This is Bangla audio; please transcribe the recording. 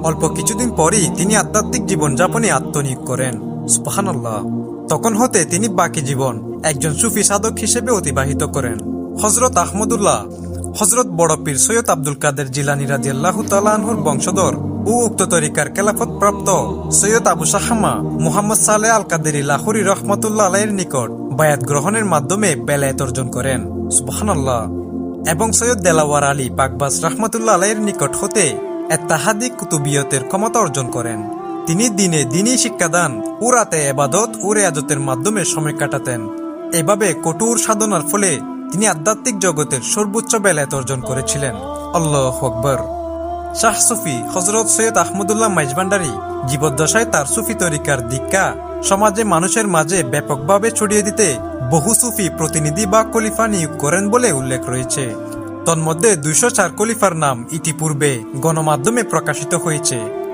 অল্প কিছুদিন পরই তিনি আধ্যাত্মিক জীবনযাপনে আত্মনিয়োগ করেন। সুবহানাল্লাহ। তখন হতে তিনি বাকি জীবন একজন সুফি সাধক হিসেবে অতিবাহিত করেন। হযরত আহমদুল্লাহ হযরত বড় পীর সৈয়দ আব্দুল কাদের জিলানী রাদিয়াল্লাহু তাআলা আনহুর বংশধর ও উক্ত তরিকার খেলাফত প্রাপ্ত সৈয়দ আবু শাহামা মুহাম্মদ সালেহ আল কাদেরী লাহোরী রহমাতুল্লাহ আলাইহির নিকট বায়াত গ্রহণের মাধ্যমে বেলায়েত অর্জন করেন। সুবহানাল্লাহ। এবং সৈয়দ দেলাওয়ার আলী পাকবাজ রহমাতুল্লাহ আলাইহির নিকট হতে এত্তাহাদি কুতুবিয়তের ক্ষমতা অর্জন করেন। তিনি দিনে দিনই শিক্ষাদান ও রাতে ইবাদত ও রিয়াজতের মাধ্যমে সময় কাটাতেন। এভাবে কঠোর সাধনার ফলে তিনি আধ্যাত্মিক জগতের সর্বোচ্চ বেলায়েত অর্জন করেছিলেন। আল্লাহু আকবার। শাহ সুফি হযরত সৈয়দ আহমদুল্লাহ মাইজভান্ডারী জীবদ্দশায় তার সুফি তরিকার দীক্ষা সমাজে মানুষের মাঝে ব্যাপকভাবে ছড়িয়ে দিতে বহু সুফি প্রতিনিধি বা খলিফা নিয়োগ করেন বলে উল্লেখ রয়েছে। তন্মধ্যে 204 খলিফার নাম ইতিপূর্বে গণমাধ্যমে প্রকাশিত হয়েছে।